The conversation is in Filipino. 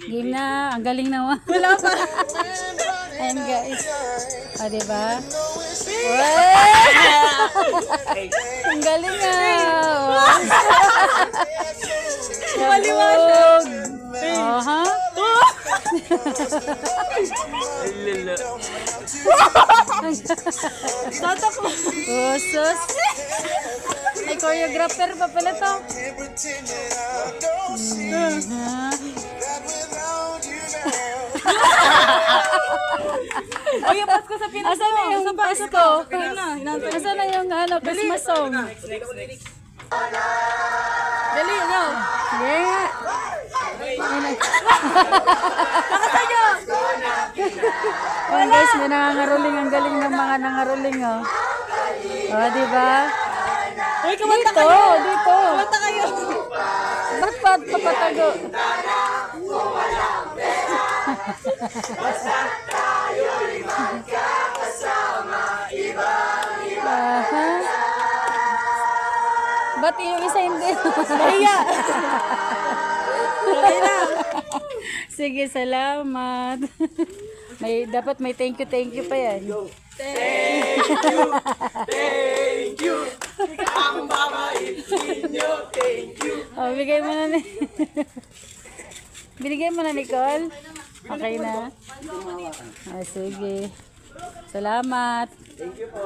Game na. Ang galing naman. Wala pa. Ayan guys. O, diba? Ang galing nga. Maliwanag. Aha. Tatak mo. Usos. Ay, choreographer pa pala to. O, yung Pasko sa Pinas. Asan na yung Pasko? Ayun na, hinantay. Asan na yung Christmas song? Dali, no. Yeah. Nakasayo. Oh, guys, may nangangaruling. Ang galing ng mga nangaruling, oh. Oh, diba? Uy, kumanta Dito, kayo. dito. Kumanta kayo. Ba't papatago? Aha. Ba't yung isa hindi? Mahiya. Okay na. Sige, salamat. Dapat may thank you pa yan. Thank you. Ang babait ninyo. Thank you. Oh, bigay mo na ni. Binigay mo na, Nicole? Okay na? Ah, sige. Salamat. Thank you po.